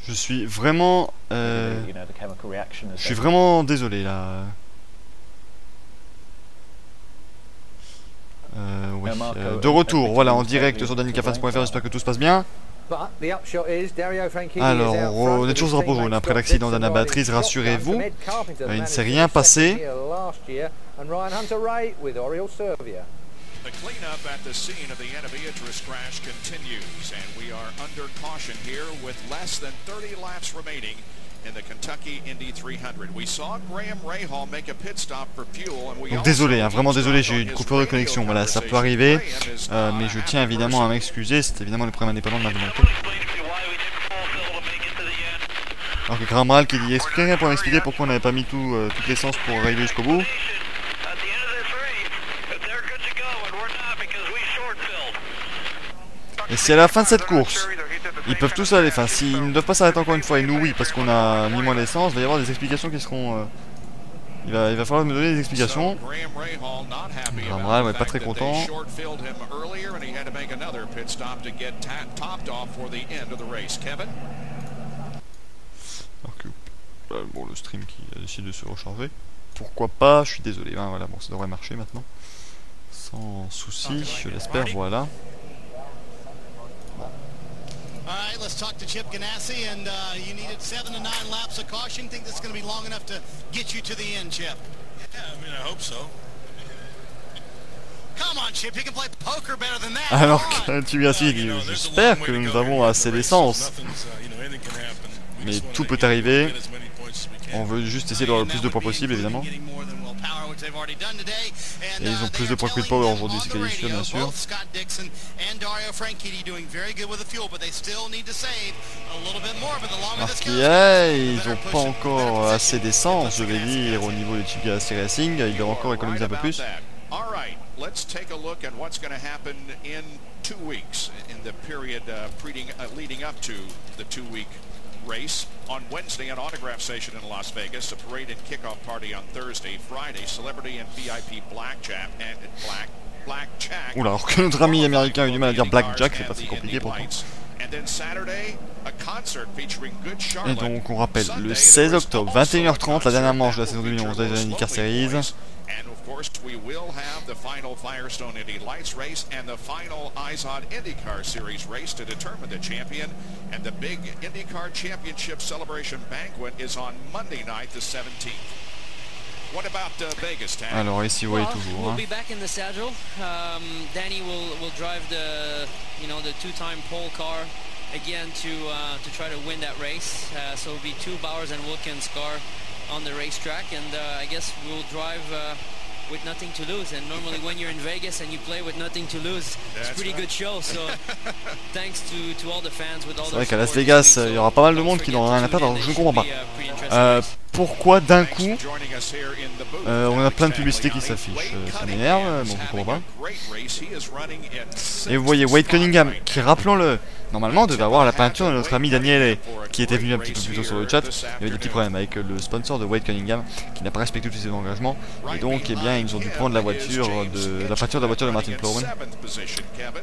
Je suis vraiment désolé là. Oui. De retour, voilà, en direct sur DanielCafans.fr, j'espère que tout se passe bien. Alors, on est toujours sur le drapeau jaune après l'accident d'Anna Beatrice, rassurez-vous, il ne s'est rien passé. The cleanup at the scene of the Anna Beatrice crash continues, and we are under caution here with less than 30 laps remaining in the Kentucky Indy 300. We saw Graham Rahal make a pit stop for fuel, and we donc désolé, hein, vraiment désolé, j'ai eu une coupure de connexion, voilà, ça peut arriver, mais je tiens évidemment à m'excuser, c'est évidemment le problème indépendant de ma volonté. Alors que Graham Rahal qui dit, est-ce que quelqu'un pourrait m'expliquer pourquoi on n'avait pas mis toute l'essence pour arriver jusqu'au bout? Et si à la fin de cette course, ils peuvent tous aller, enfin s'ils ne doivent pas s'arrêter encore une fois, et nous oui, parce qu'on a mis moins d'essence, il va y avoir des explications qui seront... il va falloir me donner des explications. Graham Rahal, ouais, pas très content. Alors que, bon, le stream qui a décidé de se recharger. Pourquoi pas, je suis désolé, hein, voilà, bon, ça devrait marcher maintenant. Sans souci, je l'espère, voilà. All right, let's talk to Chip Ganassi, and you needed 7 to 9 laps of caution. Think this is going to be long enough to get you to the end, Chip? Yeah, I mean, I hope so. Come on, Chip, you can play poker better than that. Alors que tu viens ici, j'espère que nous avons assez d'essence. Mais tout peut arriver. On veut juste essayer d'avoir le plus de points possible, évidemment. Et ils ont plus de points que de power aujourd'hui, c'est qualifié bien sûr. Alors qu'ils n'ont pas encore assez d'essence, je vais dire, au niveau des Chip Ganassi Racing. Ils doivent encore économiser un peu plus. Let's take a look at what's going to happen in 2 weeks in the period leading up to the 2-week race. On Wednesday, an autograph session in Las Vegas, a parade and kickoff party on Thursday, Friday, celebrity and VIP blackjack and blackjack. Oula, alors que notre ami américain a eu du mal à dire blackjack, c'est pas si compliqué pourtant. Et donc on rappelle, le 16 octobre, 21h30, la dernière manche de la saison 2011 de la IndyCar Series. And of course, we will have the final Firestone Indy Lights race and the final IZOD IndyCar Series race to determine the champion. And the big IndyCar Championship Celebration Banquet is on Monday night, the 17th. What about Vegas, Tag? Alors ici, vous voyez toujours. We'll be back in the saddle. Danny will drive the two-time pole car again to try to win that race. So it'll be 2 Bowers and Wilkins car on the racetrack, and I guess we'll drive with nothing to lose. And normally when you're in Vegas and you play with nothing to lose, it's a pretty good show. So thanks to all the fans with all the. C'est vrai qu'à Las Vegas, il y aura pas mal de monde qui n'aura rien à perdre. Alors je ne comprends pas. Pourquoi d'un coup on a plein de publicités qui s'affichent? Ça m'énerve, bon je comprends pas. Et vous voyez Wade Cunningham qui, rappelons-le, normalement devait avoir la peinture de notre ami Daniel qui était venu un petit peu plus tôt sur le chat. Il y avait des petits problèmes avec le sponsor de Wade Cunningham qui n'a pas respecté tous ses engagements, et donc eh bien ils ont dû prendre la voiture la peinture de la voiture de Martin Plowman,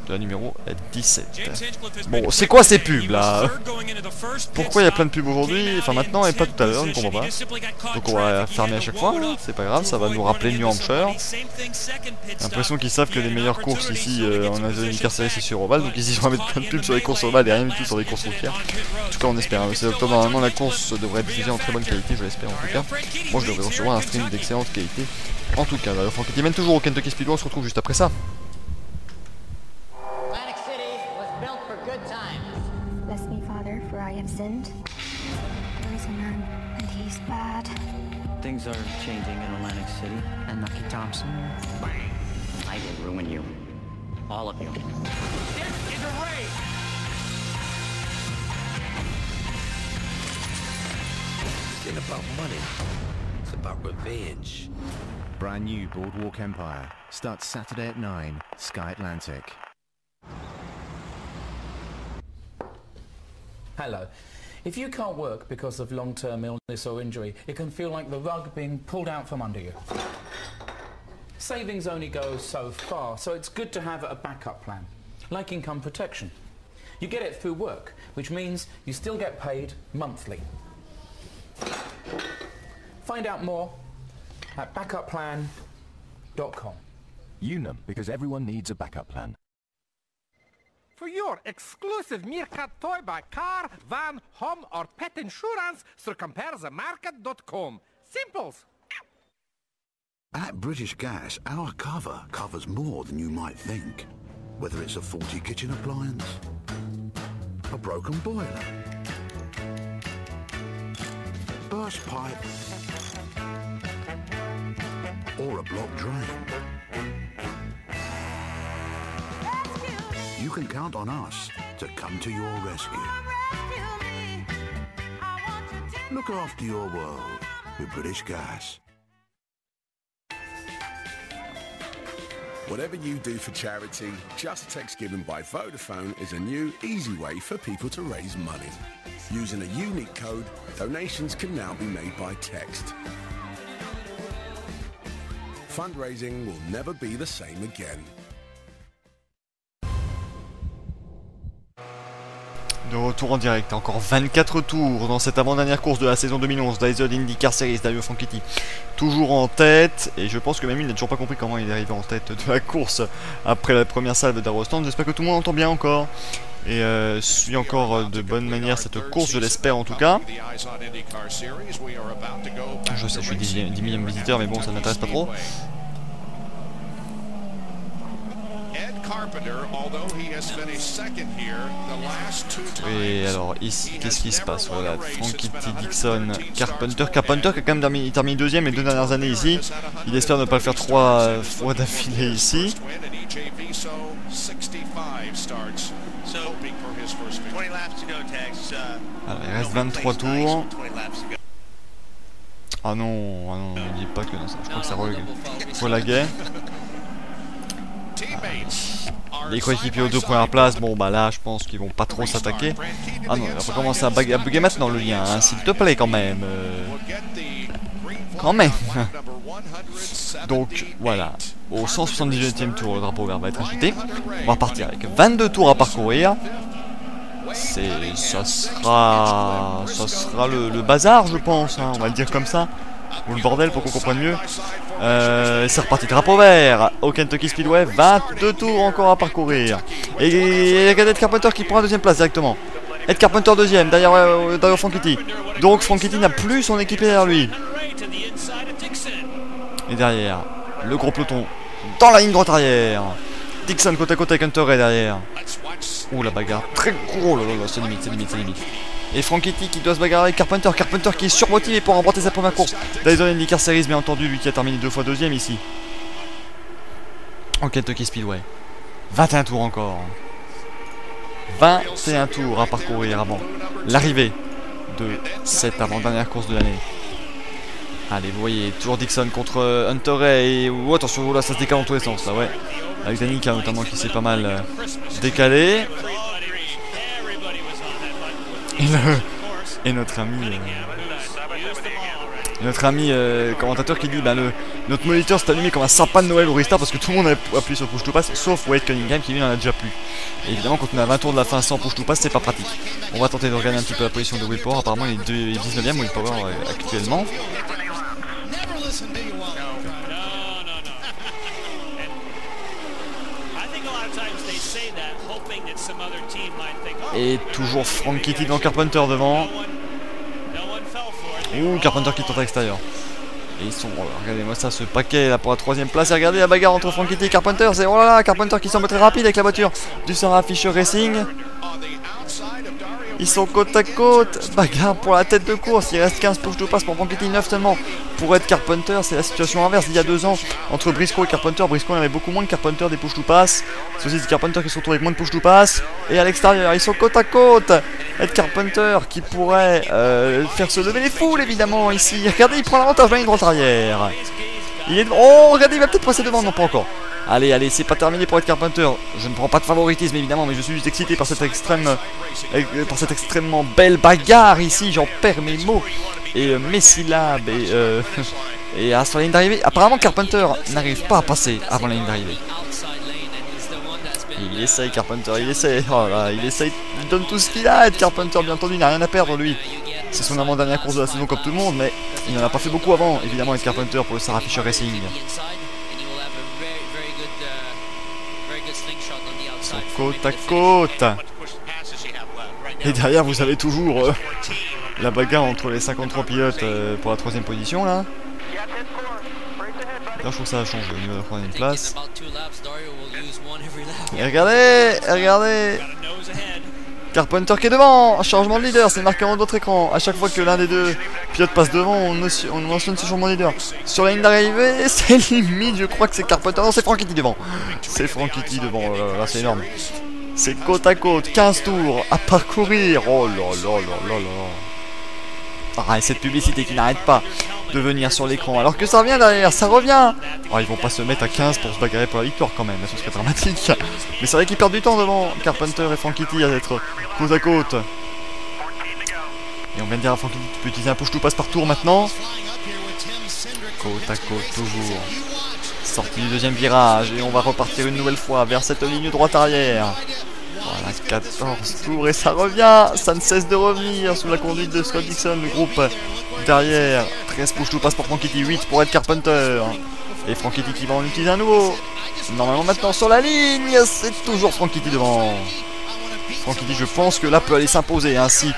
de la numéro 17. Bon, c'est quoi ces pubs là? Pourquoi il y a plein de pubs aujourd'hui, enfin maintenant et pas tout à l'heure, je ne comprends pas. Donc on va fermer à chaque fois, c'est pas grave, ça va nous rappeler New Hampshire. J'ai l'impression qu'ils savent que les meilleures courses ici en IndyCar Series c'est sur Oval, donc ici ils vont mettre plein de pubs sur les courses Oval et rien du tout sur les courses routières. En tout cas on espère, le 16 octobre normalement la course devrait être diffusée en très bonne qualité, je l'espère en tout cas. Moi je devrais recevoir un stream d'excellente qualité. En tout cas, d'ailleurs Franck qui mène toujours au Kentucky Speedway, on se retrouve juste après ça. Things are changing in Atlantic City, and Nucky Thompson, bang, I will ruin you. All of you. This is a race! This ain't about money. It's about revenge. Brand new Boardwalk Empire starts Saturday at 9, Sky Atlantic. Hello. If you can't work because of long-term illness or injury, it can feel like the rug being pulled out from under you. Savings only go so far, so it's good to have a backup plan, like income protection. You get it through work, which means you still get paid monthly. Find out more at backupplan.com. Unum, because everyone needs a backup plan. For your exclusive Meerkat Toy by car, van, home or pet insurance, so compare themarket.com. Simples. At British Gas, our cover covers more than you might think. Whether it's a faulty kitchen appliance, a broken boiler, burst pipe, or a blocked drain. You can count on us to come to your rescue. Look after your world with British Gas. Whatever you do for charity, Just Text Given by Vodafone is a new, easy way for people to raise money. Using a unique code, donations can now be made by text. Fundraising will never be the same again. De retour en direct, encore 24 tours dans cette avant-dernière course de la saison 2011 d'Izel IndyCar Series. Dario Franchitti toujours en tête, et je pense que même lui n'a toujours pas compris comment il est arrivé en tête de la course après la première salve d'Aerostand. J'espère que tout le monde entend bien encore et suit encore de bonne manière cette course, je l'espère en tout cas. Je sais, je suis 10 millième visiteur, mais bon, ça ne m'intéresse pas trop. Et alors ici, qu'est-ce qui se passe? Voilà, Franchitti, Dixon, Carpenter qui a quand même terminé deuxième les 2 dernières années ici. Il espère ne pas le faire 3 fois d'affilée ici. Alors, il reste 23 tours. Ah non, ne dis pas que non, je crois que ça relaguait. Les coéquipiers aux 2 premières places, bon bah là je pense qu'ils vont pas trop s'attaquer. Ah non, il va pas commencer à bugger maintenant le lien, hein, s'il te plaît quand même. Quand même. Donc voilà, au 178e tour, le drapeau vert va être agité. On va partir avec 22 tours à parcourir. Ça sera le bazar je pense, hein, on va le dire comme ça. Ou le bordel pour qu'on comprenne mieux. C'est reparti, drapeau vert au Kentucky Speedway, 22 tours encore à parcourir. Et il y a Ed Carpenter qui prend la 2e place directement. Ed Carpenter 2e, derrière Franchitti. Donc Franchitti n'a plus son équipier derrière lui. Et derrière, le gros peloton dans la ligne droite arrière. Dixon côte à côte avec Hunter Ray derrière. Ouh la bagarre, très gros, c'est limite, c'est limite. Et Franchitti qui doit se bagarrer avec Carpenter. Carpenter qui est surmotivé pour remporter sa première course d'Izel IndyCar Series, bien entendu, lui qui a terminé 2 fois 2e ici. En Kentucky Speedway. 21 tours encore. 21 tours à parcourir avant l'arrivée de cette avant-dernière course de l'année. Allez, vous voyez, toujours Dixon contre Hunter Ray. Oh, attention, là ça se décale dans tous les sens, là, ouais. Avec Danica notamment qui s'est pas mal décalé. Et notre ami commentateur qui dit notre moniteur s'est allumé comme un sapin de Noël au restart parce que tout le monde a appuyé sur push to pass sauf Wade Cunningham qui lui n'en a déjà plus. Et évidemment quand on a 20 tours de la fin sans push to pass c'est pas pratique. On va tenter de regarder un petit peu la position de Will Power. Apparemment il est 19ème Will Power actuellement. Et toujours Franchitti devant Carpenter devant. Ouh, Carpenter qui tente à l'extérieur. Et ils sont, regardez-moi ça, ce paquet là pour la 3e place. Et regardez la bagarre entre Franchitti et Carpenter. C'est oh là là, Carpenter qui semble très rapide avec la voiture du Sarah Fisher Racing. Ils sont côte à côte. Bagarre pour la tête de course. Il reste 15 push to pass pour Franchitti, 9 seulement pour Ed Carpenter. C'est la situation inverse d'il y a 2 ans entre Briscoe et Carpenter. Briscoe avait beaucoup moins que Carpenter des push to pass. C'est aussi Carpenter qui se retrouve avec moins de push to pass. Et à l'extérieur, ils sont côte à côte. Ed Carpenter qui pourrait faire se lever les foules évidemment ici. Regardez, il prend l'avantage de la ligne droite arrière. Il est... Oh, regardez, il va peut-être passer devant. Non, pas encore. Allez, c'est pas terminé pour Ed Carpenter. Je ne prends pas de favoritisme évidemment, mais je suis juste excité par cette extrêmement belle bagarre ici. J'en perds mes mots. Et Messilab et à sur la ligne d'arrivée. Apparemment Carpenter n'arrive pas à passer avant la ligne d'arrivée. Il essaye Carpenter, il essaye. Oh là, il essaye, il donne tout ce qu'il a. Ed Carpenter, bien entendu, il n'a rien à perdre lui. C'est son avant-dernière course de la saison comme tout le monde, mais il n'en a pas fait beaucoup avant, évidemment, Ed Carpenter pour le Sarah Fisher Racing. Côte à côte. Et derrière, vous avez toujours la bagarre entre les 53 pilotes pour la 3ème position là. Là, je trouve que ça a changé au niveau de la 3ème place. Et regardez, regardez, Carpenter qui est devant. Changement de leader, c'est marqué en haut de votre écran. À chaque fois que l'un des deux pilotes passe devant, on mentionne ce changement de leader. Sur la ligne d'arrivée, c'est limite, je crois que c'est Carpenter. Non, c'est Franchitti devant. C'est Franchitti devant, là c'est énorme. C'est côte à côte, 15 tours à parcourir. Oh là là là là là. Ah, et cette publicité qui n'arrête pas de venir sur l'écran. Alors que ça revient derrière, ça revient. Oh, ils vont pas se mettre à 15 pour se bagarrer pour la victoire quand même. Ce serait dramatique. Mais c'est vrai qu'ils perdent du temps devant Carpenter et Franchitti à être côte à côte. Et on vient de dire à Franchitti, tu peux utiliser un push-to-pass par tour maintenant. Côte à côte toujours. Sortie du 2ème virage et on va repartir une nouvelle fois vers cette ligne droite arrière. Voilà, 14 tours et ça revient. Ça ne cesse de revenir sous la conduite de Scott Dixon, le groupe derrière. 13 push-to-pass pour Franchitti, 8 pour Ed Carpenter. Et Franchitti qui va en utiliser un nouveau. Normalement maintenant sur la ligne, c'est toujours Franchitti devant. Franchitti, je pense que là peut aller s'imposer. Ainsi,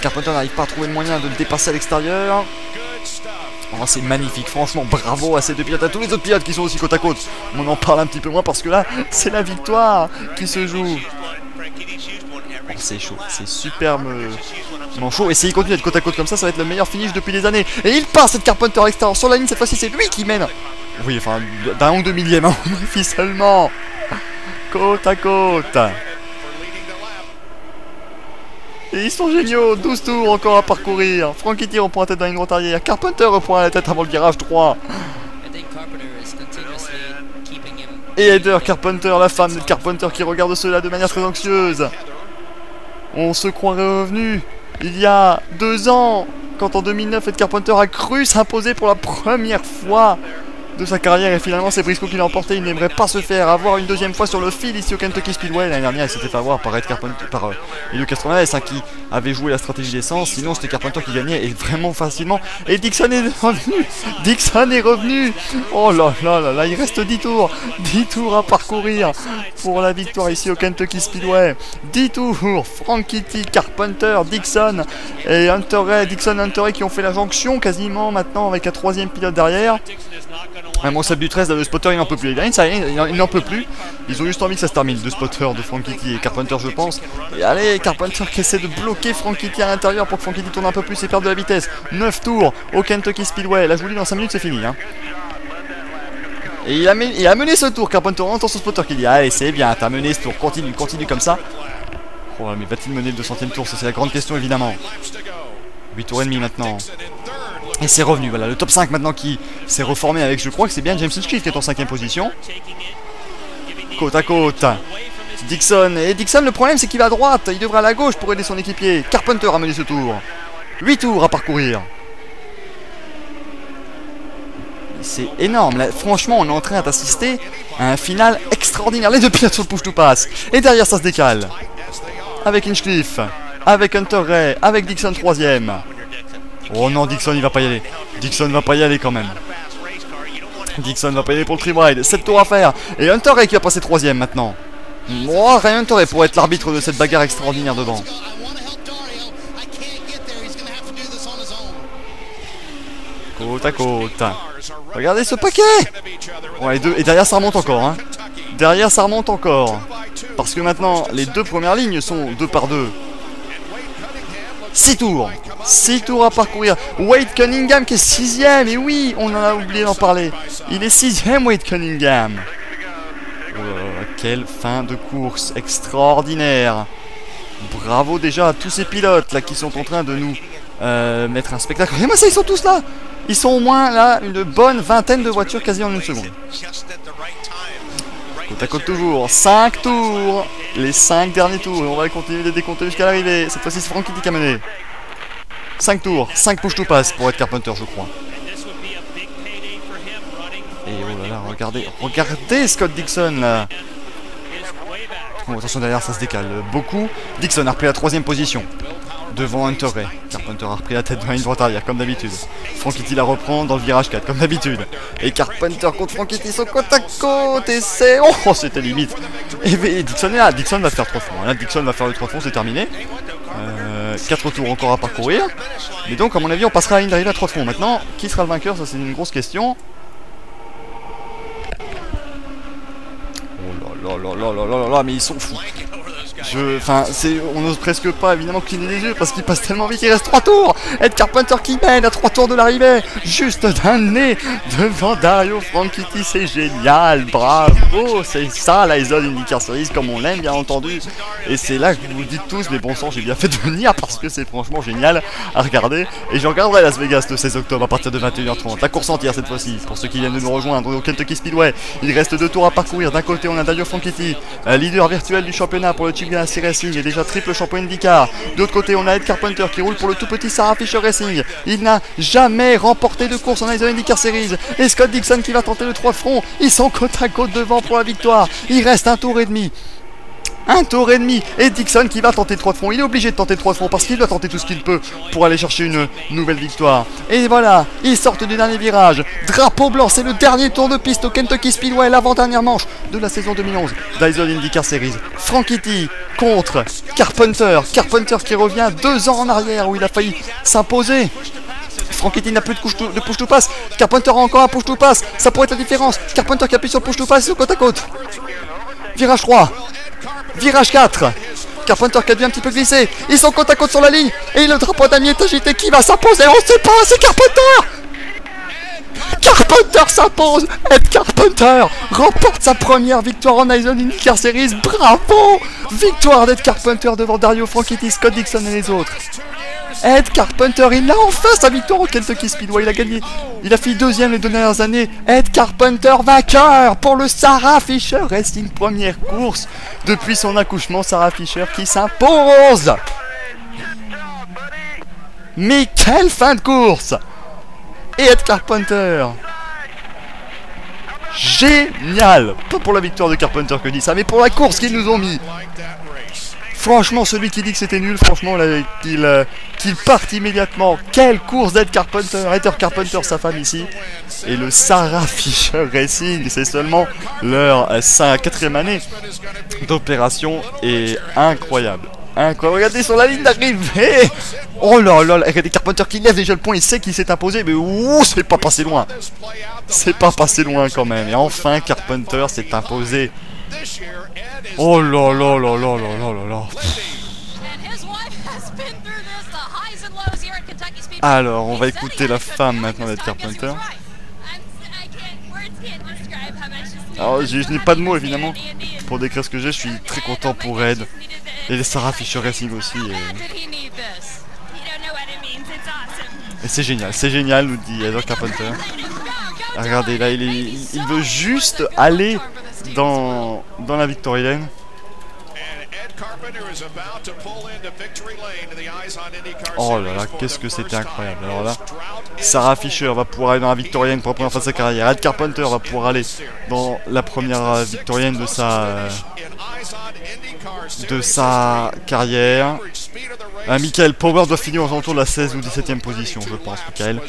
Carpenter n'arrive pas à trouver le moyen de le dépasser à l'extérieur. Oh, c'est magnifique, franchement, bravo à ces deux pilotes, à tous les autres pilotes qui sont aussi côte à côte. On en parle un petit peu moins parce que là, c'est la victoire qui se joue. Oh, c'est chaud, c'est superbement chaud. Et s'il continue d'être côte à côte comme ça va être le meilleur finish depuis des années. Et il passe cette Carpenter à l'extérieur sur la ligne, cette fois-ci c'est lui qui mène. Oui, enfin, d'un ou deux millième, hein, on a seulement. Côte à côte. Et ils sont géniaux, 12 tours encore à parcourir. Franchitti reprend la tête dans la ligne droite arrière. Carpenter reprend la tête avant le virage 3. Et Heather Carpenter, la femme de Carpenter qui regarde cela de manière très anxieuse. On se croirait revenu il y a 2 ans, quand en 2009 Ed Carpenter a cru s'imposer pour la première fois de sa carrière et finalement c'est Briscoe qui l'a emporté. Il n'aimerait pas se faire avoir une 2ème fois sur le fil ici au Kentucky Speedway. L'année dernière il s'était fait avoir par Ed Carpenter, par Helio Castroneves qui avait joué la stratégie d'essence. Sinon c'était Carpenter qui gagnait et vraiment facilement. Et Dixon est revenu. Dixon est revenu. Oh là là là là, il reste 10 tours. 10 tours à parcourir pour la victoire ici au Kentucky Speedway. 10 tours. Franchitti, Carpenter, Dixon et Hunter Ray. Dixon et Hunter Ray qui ont fait la jonction quasiment maintenant avec un 3ème pilote derrière. Mon sub du 13, le spotter il n'en peut plus. Il n'en peut plus. Ils ont juste envie que ça se termine. 2 spotters de Franchitti et Carpenter, je pense. Et allez, Carpenter qui essaie de bloquer Franchitti à l'intérieur pour que Franchitti tourne un peu plus et perde de la vitesse. 9 tours au Kentucky Speedway. Là, je vous dis, dans 5 minutes, c'est fini. Hein. Et il a mené ce tour. Carpenter entend son spotter qui dit allez, c'est bien, t'as mené ce tour. Continue comme ça. Oh, mais va-t-il mener le 200ème tour? Ça, c'est la grande question, évidemment. 8 tours et demi maintenant. Et c'est revenu, voilà, le top 5 maintenant qui s'est reformé avec, je crois que c'est bien James Hinchcliffe qui est en 5ème position. Côte à côte. Dixon, et Dixon, le problème c'est qu'il va à droite, il devrait aller à gauche pour aider son équipier. Carpenter a mené ce tour. 8 tours à parcourir. C'est énorme, là, franchement on est en train d'assister à un final extraordinaire. Les deux pilotes sur le push-to-pass. Et derrière ça se décale. Avec Hinchcliffe, avec Hunter Ray, avec Dixon 3ème. Oh non, Dixon il va pas y aller. Dixon va pas y aller quand même. Dixon va pas y aller pour le tri-ride. 7 tours à faire. Et Hunter Ray qui va passer 3ème maintenant. Oh, Ray Hunter Ray pour être l'arbitre de cette bagarre extraordinaire devant. Côte à côte. Regardez ce paquet. Ouais, et derrière ça remonte encore. Hein. Derrière ça remonte encore. Parce que maintenant les 2 premières lignes sont 2 par 2. 6 tours. 6 tours à parcourir. Wade Cunningham qui est 6ème. Et oui, on en a oublié d'en parler. Il est 6ème, Wade Cunningham. Oh, quelle fin de course extraordinaire. Bravo déjà à tous ces pilotes là qui sont en train de nous mettre un spectacle. Regardez-moi ça, ils sont tous là. Ils sont au moins là une bonne vingtaine de voitures quasi en une seconde. Côte à côte toujours. 5 tours. Les 5 derniers tours. Et on va continuer de décompter jusqu'à l'arrivée. Cette fois-ci c'est Franchitti qui a mené. 5 tours, 5 push-to-pass pour Ed Carpenter, je crois. Et oh là là, regardez Scott Dixon là. Bon, attention derrière, ça se décale beaucoup. Dixon a repris la 3ème position devant Hunter Ray. Carpenter a repris la tête de la ligne droite arrière, comme d'habitude. Franchitti la reprend dans le virage 4, comme d'habitude. Et Carpenter contre Franchitti sont côte à côte. Et c'est... Oh, c'était limite. Et Dixon est là. Dixon va faire 3 fonds. Là, Dixon va faire le 3 fonds, c'est terminé. 4 tours encore à parcourir. Et donc, à mon avis, on passera à la ligne d'arrivée à 3 fonds. Maintenant, qui sera le vainqueur? Ça, c'est une grosse question. Oh là, mais ils sont fous. Enfin, on n'ose presque pas évidemment cligner les yeux parce qu'il passe tellement vite. Il reste 3 tours. Ed Carpenter qui mène à 3 tours de l'arrivée, juste d'un nez devant Dario Franchitti. C'est génial, bravo. C'est ça la Izod IndyCar Series comme on l'aime, bien entendu. Et c'est là que vous vous dites tous, mais bon sang, j'ai bien fait de venir parce que c'est franchement génial à regarder. Et je regarderai Las Vegas le 16 octobre à partir de 21h30. La course entière cette fois-ci, pour ceux qui viennent de nous rejoindre au Kentucky Speedway. Il reste 2 tours à parcourir. D'un côté, on a Dario Franchitti, leader virtuel du championnat pour le Chip Ganassi Racing et déjà triple champion IndyCar. De l'autre côté, on a Ed Carpenter qui roule pour le tout petit Sarah Fisher Racing. Il n'a jamais remporté de course en IndyCar Series. Et Scott Dixon qui va tenter le 3 de front. Ils sont côte à côte devant pour la victoire. Il reste un tour et demi. Un tour et demi, et Dixon qui va tenter 3 de front. Il est obligé de tenter 3 de front parce qu'il doit tenter tout ce qu'il peut pour aller chercher une nouvelle victoire. Et voilà, ils sortent du dernier virage. Drapeau blanc, c'est le dernier tour de piste au Kentucky Speedway, l'avant-dernière manche de la saison 2011 d'Izod IndyCar Series. Franchitti contre Carpenter. Carpenter qui revient 2 ans en arrière où il a failli s'imposer. Franchitti n'a plus de push to pass. Carpenter a encore un push to pass. Ça pourrait être la différence. Carpenter qui appuie sur le push to pass, c'est côte à côte. Virage 3. Virage 4. Carpenter qui a dû un petit peu glisser. Ils sont côte à côte sur la ligne. Et le drapeau d'Amier est agité. Qui va s'imposer? On ne sait pas. C'est Carpenter. Carpenter s'impose. Ed Carpenter remporte sa première victoire en Izod IndyCar Series. Bravo. Victoire d'Ed Carpenter devant Dario Franchitti, Scott Dixon et les autres. Ed Carpenter, il a enfin sa victoire au Kentucky Speedway. Il a gagné. Il a fait 2e les 2 dernières années. Ed Carpenter vainqueur pour le Sarah Fisher Racing. Première course depuis son accouchement. Sarah Fisher qui s'impose. Mais quelle fin de course! Et Ed Carpenter. Génial! Pas pour la victoire de Carpenter que je dis ça, mais pour la course qu'ils nous ont mis. Franchement, celui qui dit que c'était nul, franchement, qu'il parte immédiatement. Quelle course d'Ed Carpenter! Ed Carpenter, sa femme ici. Et le Sarah Fisher Racing, c'est seulement leur 4e année d'opération. Et incroyable. Incroyable. Regardez sur la ligne d'arrivée. Oh là là, regardez Carpenter qui lève déjà le point. Il sait qu'il s'est imposé, mais ouh, c'est pas passé loin. C'est pas passé loin quand même. Et enfin, Carpenter s'est imposé. Oh là là là là là là là là. Alors, on va écouter la femme maintenant d'Ed Carpenter. Alors, je n'ai pas de mots évidemment pour décrire ce que j'ai. Je suis très content pour Ed. Et les Sarah Fisher Racing aussi. Et c'est génial, nous dit Ed Carpenter. Regardez, là, il veut juste aller dans la victory lane. Oh là là, qu'est-ce que c'était incroyable. Alors là, Sarah Fisher va pouvoir aller dans la victory lane pour la première fois de sa carrière. Ed Carpenter va pouvoir aller dans la première victory lane de sa carrière. Michael Power doit finir aux alentours de la 16 ou 17e position, je pense, Michael.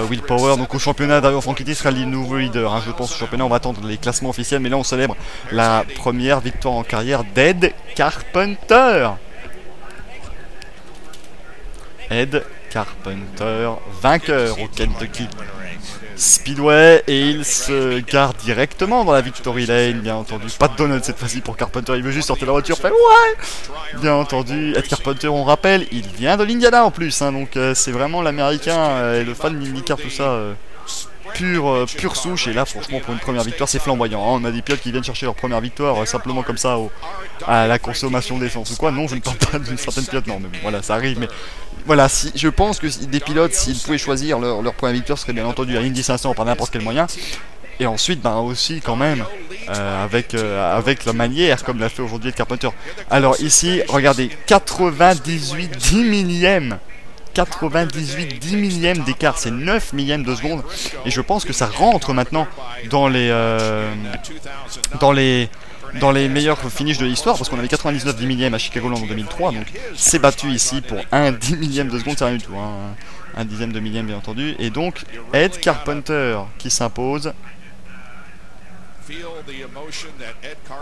Will Power, donc au championnat, Dario Franchitti sera le nouveau leader, hein, je pense. Au championnat, on va attendre les classements officiels, mais là on célèbre la première victoire en carrière d'Ed Carpenter. Ed Carpenter, vainqueur au Kentucky Speedway, et il se gare directement dans la victory lane, bien entendu. Pas de donut cette fois-ci pour Carpenter, il veut juste sortir la voiture, fait ouais. Bien entendu, Ed Carpenter, on rappelle, il vient de l'Indiana en plus, hein, donc c'est vraiment l'américain et le fan d'IndyCar, tout ça, pure souche. Et là, franchement, pour une première victoire, c'est flamboyant, hein. On a des pilotes qui viennent chercher leur première victoire simplement comme ça à la consommation d'essence ou quoi. Non, je ne parle pas d'une certaine pilote, non, mais bon, voilà, ça arrive, mais voilà, je pense que des pilotes, s'ils pouvaient choisir leur première victoire, ce serait bien entendu à l'Indy 500 par n'importe quel moyen. Et ensuite, ben aussi quand même, avec la manière, comme l'a fait aujourd'hui Ed Carpenter. Alors ici, regardez, 98 10 millièmes. 98 10 millièmes d'écart, c'est 9 millièmes de seconde. Et je pense que ça rentre maintenant dans les dans les meilleurs finishes de l'histoire, parce qu'on avait 99 10 millième à Chicagoland en 2003, donc c'est battu ici pour un 10 millième de seconde, c'est rien du tout, hein. Un dixième de millième bien entendu, et donc Ed Carpenter qui s'impose.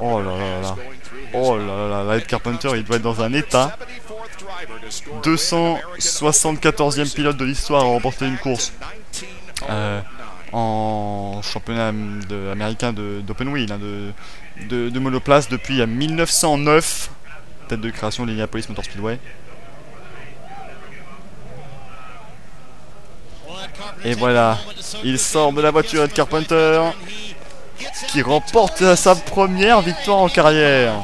Oh là là là, oh là là, Ed Carpenter il doit être dans un état. 274e pilote de l'histoire à remporter une course en championnat américain d'Open Wheel, hein, de monoplace depuis 1909, date de création de l'Indianapolis Motor Speedway. Et voilà, il sort de la voiture Ed Carpenter, qui remporte sa première victoire en carrière.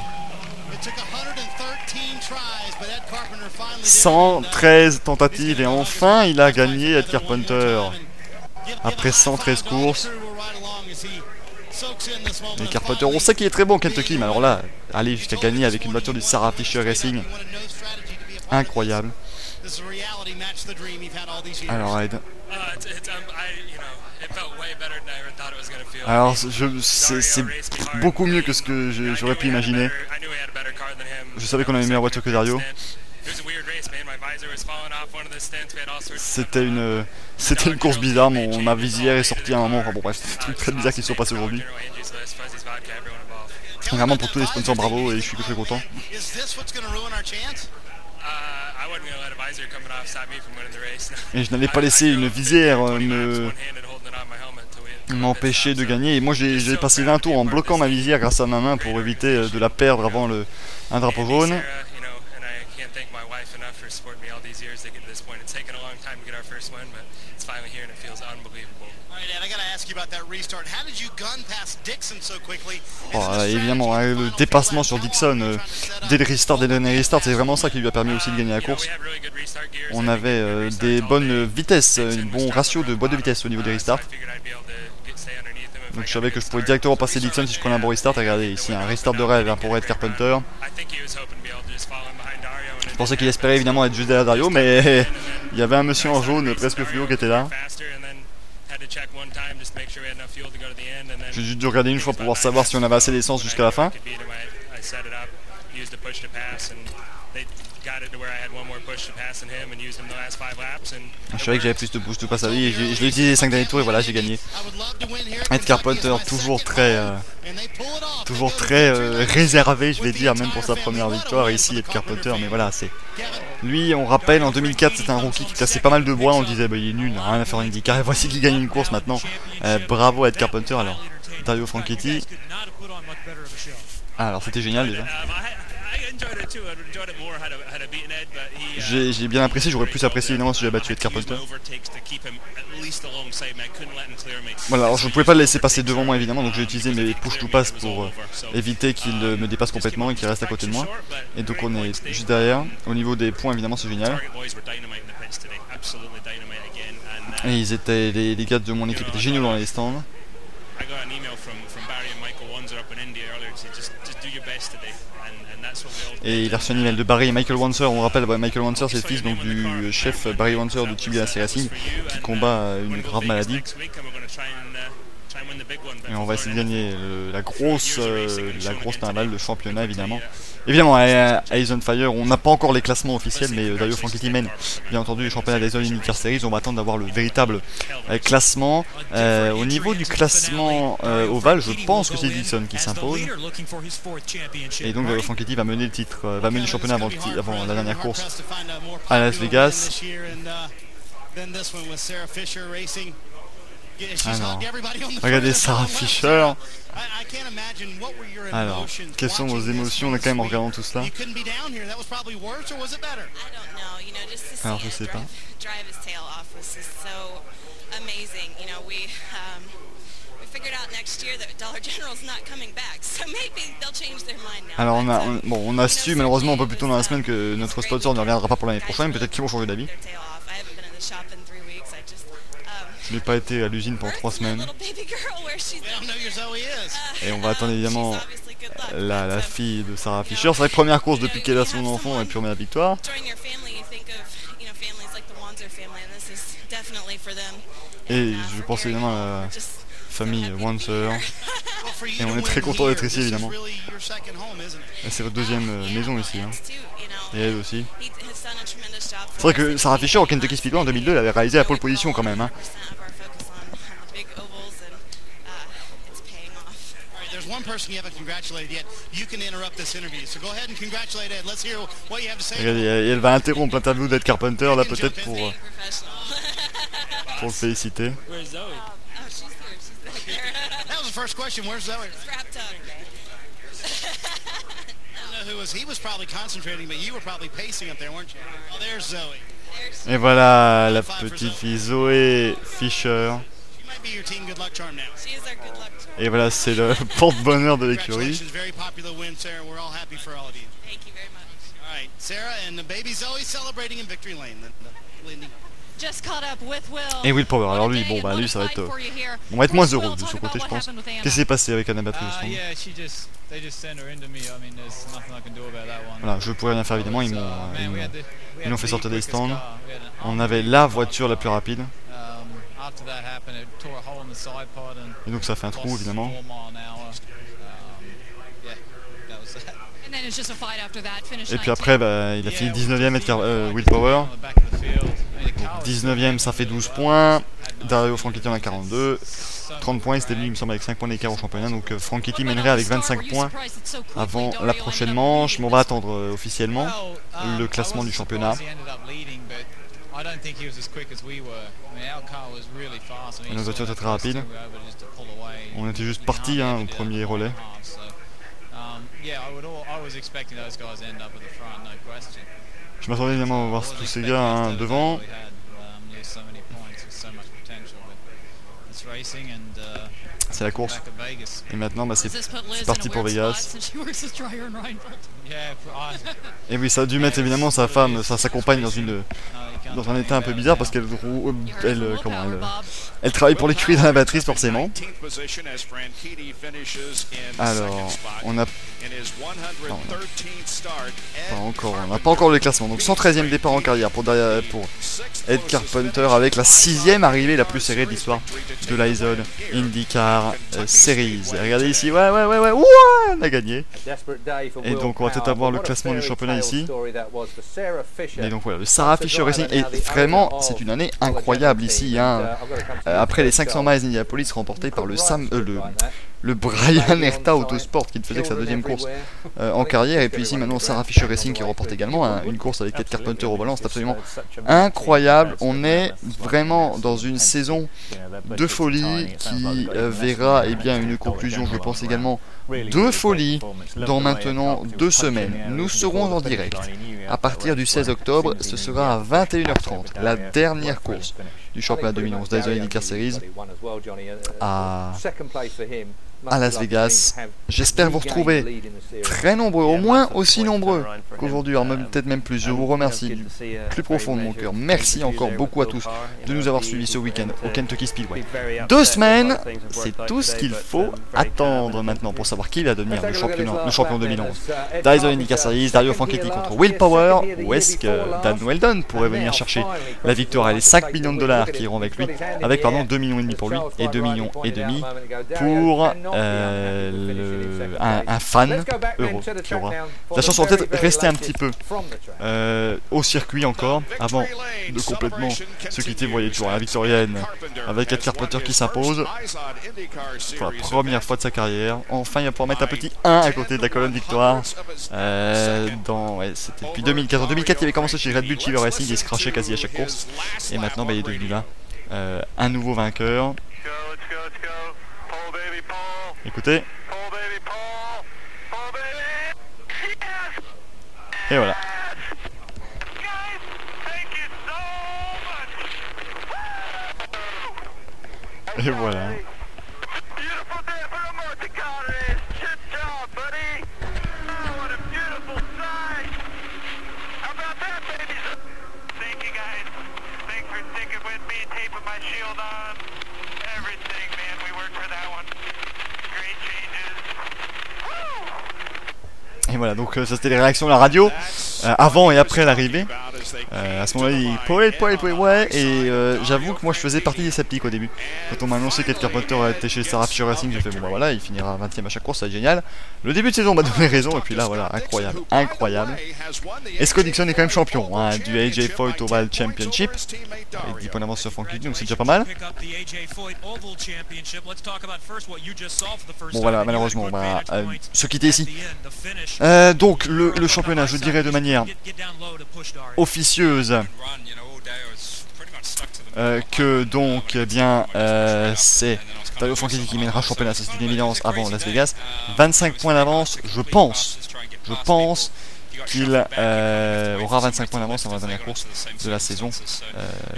113 tentatives et enfin il a gagné Ed Carpenter. Après 113 courses. Et Carpenter, on sait qu'il est très bon Kentucky, mais alors là, aller jusqu'à gagner avec une voiture du Sarah Fisher Racing. Incroyable. Alors Ed. Alors c'est beaucoup mieux que ce que j'aurais pu imaginer. Je savais qu'on avait une meilleure voiture que Dario. C'était une course bizarre, ma visière est sortie à un moment, enfin bon bref, c'est des trucs très bizarres qui se sont passés aujourd'hui. Vraiment pour tous les sponsors, bravo, et je suis très content. Et je n'avais pas laissé une visière m'empêcher de gagner, et moi j'ai passé 20 tours en bloquant ma visière grâce à ma main pour éviter de la perdre avant un drapeau jaune. Oh, évidemment, hein, le dépassement sur Dixon dès le restart, dès le dernier restart, c'est vraiment ça qui lui a permis aussi de gagner la course. On avait des bonnes vitesses, un bon ratio de boîte de vitesse au niveau des restarts. Donc je savais que je pouvais directement passer Dixon si je prenais un bon restart. Regardez ici un restart de rêve, hein, pour Ed Carpenter. Je pensais qu'il espérait évidemment être juste derrière Dario, mais il y avait un monsieur en jaune presque fluo qui était là. J'ai juste dû regarder une fois pour pouvoir savoir si on avait assez d'essence jusqu'à la fin. Je savais que j'avais plus de push to pass à lui et je l'ai utilisé les 5 derniers tours et voilà, j'ai gagné. Ed Carpenter toujours très réservé, je vais dire, même pour sa première victoire ici. Ed Carpenter, mais voilà, c'est lui, on rappelle, en 2004 c'était un rookie qui cassait pas mal de bois, on disait bah, il est nul, rien à faire en IndyCar, et voici qu'il gagne une course maintenant. Bravo à Ed Carpenter. Alors Dario Franchitti, alors c'était génial déjà. J'ai bien apprécié, j'aurais plus apprécié évidemment si j'avais battu Ed Carpenter. Voilà, alors je ne pouvais pas le laisser passer devant moi évidemment, donc j'ai utilisé mes push to pass pour éviter qu'il me dépasse complètement et qu'il reste à côté de moi. Et donc on est juste derrière. Au niveau des points évidemment c'est génial. Et ils étaient, les gars de mon équipe étaient géniaux dans les stands. Et il a reçu un email de Barry et Michael Wanser. On rappelle, Michael Wanser c'est le fils donc, du chef Barry Wanser de Chibiasi Racing qui combat une grave maladie. Et on va essayer de gagner la grosse timbale, le championnat évidemment. Évidemment, à Eyes on Fire, on n'a pas encore les classements officiels, mais Dario Franchitti mène bien entendu le championnat des IndyCar Series. On va attendre d'avoir le véritable classement. Au niveau du classement ovale, je pense que c'est Dixon qui s'impose. Et donc Dario Franchitti va mener le titre, va mener le championnat avant la dernière course à Las Vegas. Alors, regardez Sarah Fisher. Alors, quelles sont vos émotions là, quand même en regardant tout cela? Alors, je sais pas. Alors on a su malheureusement un peu plus tôt dans la semaine que notre sponsor ne reviendra pas pour l'année prochaine. Peut-être qu'ils vont changer d'avis. Je n'ai pas été à l'usine pendant 3 semaines. Et on va attendre évidemment la fille de Sarah Fisher. C'est la première course depuis qu'elle a son enfant et puis on met la victoire. Et je pense évidemment à la famille Wanser. Et on est très content d'être ici évidemment. C'est votre deuxième maison ici. Hein. Et elle aussi. C'est vrai que Sarah Fisher au Kentucky Speedway en 2002 elle avait réalisé la pole position quand même. Hein. There's one person you haven't congratulated yet. You can interrupt this interview. So go ahead and congratulate Ed. Let's hear what you have to say. Et elle va interrompre l'interview d'Ed Carpenter là peut-être pour le féliciter. Where's Zoe? Oh, she's here. She's back there. That was the first question. Where's Zoe? Wrapped up. I don't know who was. He was probably concentrating, but you were probably pacing up there, weren't you? Oh, there's Zoe. Et voilà la petite fille Zoe Fisher. Et voilà, c'est le porte-bonheur de l'écurie. Et Will Power, alors lui, bon bah lui ça va être... on va être moins heureux de ce côté je pense. Qu'est-ce qui s'est passé avec Anna Battery? Voilà, je pourrais rien faire évidemment, ils m'ont fait sortir des stands. On avait la voiture la plus rapide. Et donc ça fait un trou évidemment. Et puis après bah, il a fini 19ème Will Power. 19ème ça fait 12 points. Dario Franchitti en a 42. 30 points, c'était lui il me semble avec 5 points d'écart au championnat. Donc Franchitti mènerait avec 25 points avant la prochaine manche. Mais on va attendre officiellement le classement du championnat. Et notre voiture était très rapide. On était juste parti hein, au premier relais. Je m'attendais évidemment à voir tous ces gars hein, devant. C'est la course. Et maintenant bah, c'est parti pour Vegas. Et oui, ça a dû mettre évidemment sa femme, sa compagne dans un état un peu bizarre parce qu'elle travaille pour l'écurie dans la batterie forcément. Alors, on n'a pas encore le classement. Donc 113e départ en carrière pour Ed Carpenter avec la 6e arrivée la plus serrée de l'histoire de l'Izod IndyCar Series. Regardez ici, ouais, on a gagné. Et donc on va peut-être avoir le classement du championnat ici. Et donc voilà, le Sarah Fisher Racing. Et vraiment, c'est une année incroyable ici. Hein. Après les 500 miles d'Indianapolis remportés par le Brian Herta Autosport qui ne faisait que sa deuxième course en carrière. Et puis ici maintenant Sarah Fisher Racing qui remporte également une course avec Ed Carpenter au volant. C'est absolument incroyable. On est vraiment dans une saison de folie qui verra eh bien, une conclusion, je pense également, de folie dans maintenant 2 semaines. Nous serons en direct à partir du 16 octobre. Ce sera à 21h30, la dernière course du championnat 2011 d'Izod IndyCar Series à Las Vegas. J'espère vous retrouver très nombreux, au moins aussi nombreux qu'aujourd'hui, peut-être même plus. Je vous remercie du plus profond de mon cœur. Merci encore beaucoup à tous de nous avoir suivis ce week-end au Kentucky Speedway. 2 semaines, c'est tout ce qu'il faut attendre maintenant pour savoir qui va devenir le champion 2011 d'Izod IndyCar Series. Dario Franchitti contre Will Power, ou est-ce que Dan Wheldon pourrait venir chercher la victoire et les 5 millions de dollars qui iront avec lui, avec 2,5 millions pour lui et 2,5 millions pour un fan euro qui aura la chance de peut-être rester un petit peu au circuit encore avant de complètement se quitter. Vous voyez toujours la victorienne avec Ed Carpenter qui s'impose pour la première fois de sa carrière. Enfin il va pouvoir mettre un petit 1 à côté de la colonne victoire. C'était depuis 2004. En 2004 il avait commencé chez Red Bull Chiver Racing, il se crachait quasi à chaque course et maintenant il est devenu là un nouveau vainqueur. Écoutez. Et voilà. Et voilà. Et voilà, donc ça c'était les réactions à la radio avant et après l'arrivée. À ce moment-là, il dit ouais, et j'avoue que moi je faisais partie des sceptiques au début. Quand on m'a annoncé qu'Ed Carpenter était chez Sarah Fisher Racing, j'ai fait bon bah voilà, il finira 20ème à chaque course, ça va être génial. Le début de saison m'a donné raison, et puis là voilà, incroyable, incroyable. Et Scott Dixon est quand même champion hein, du AJ Foyt Oval Championship, avec 10 points d'avance sur Frank Whitney, donc c'est déjà pas mal. Bon voilà, malheureusement, on va se quitter ici. Donc le championnat, je dirais de manière officieuse que donc eh bien c'est Tadeo Franchitti qui mènera le championnat, c'est une évidence avant Las Vegas. 25 points d'avance, je pense qu'il aura 25 points d'avance avant la dernière course de la saison.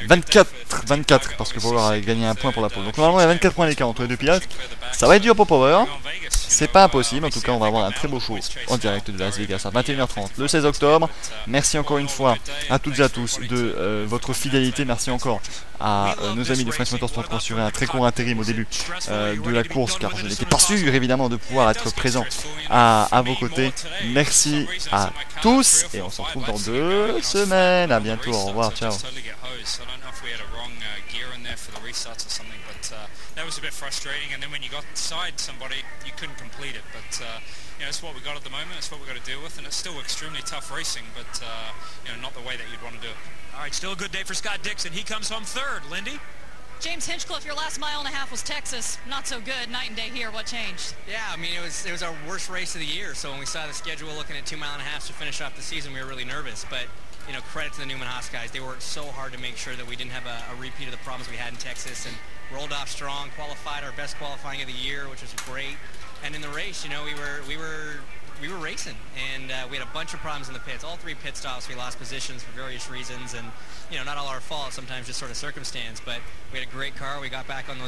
24 parce que Power a gagné un point pour la pole. Donc normalement il y a 24 points d'écart entre les deux pilotes. Ça va être dur pour Power. C'est pas impossible, en tout cas on va avoir un très beau show en direct de Las Vegas à 21h30 le 16 octobre. Merci encore une fois à toutes et à tous de votre fidélité. Merci encore à nos amis de French Motorsport qui ont assuré un très court intérim au début de la course, car je n'étais pas sûr évidemment de pouvoir être présent à vos côtés. Merci à tous et on se retrouve dans 2 semaines. À bientôt, au revoir, ciao. That was a bit frustrating, and then when you got inside somebody, you couldn't complete it. But you know, it's what we got at the moment. It's what we got to deal with, and it's still extremely tough racing, but you know, not the way that you'd want to do it. All right, still a good day for Scott Dixon. He comes home third. Lindy? James Hinchcliffe, your last mile and a half was Texas. Not so good. Night and day here. What changed? Yeah, I mean, it was our worst race of the year. So when we saw the schedule looking at 2.5 miles to finish off the season, we were really nervous. But you know, credit to the Newman Haas guys. They worked so hard to make sure that we didn't have a repeat of the problems we had in Texas, and rolled off strong, qualified our best qualifying of the year, which was great. And in the race, you know, we were racing, and we had a bunch of problems in the pits. All 3 pit stops, we lost positions for various reasons, and you know, not all our fault. Sometimes just sort of circumstance. But we had a great car. We got back on those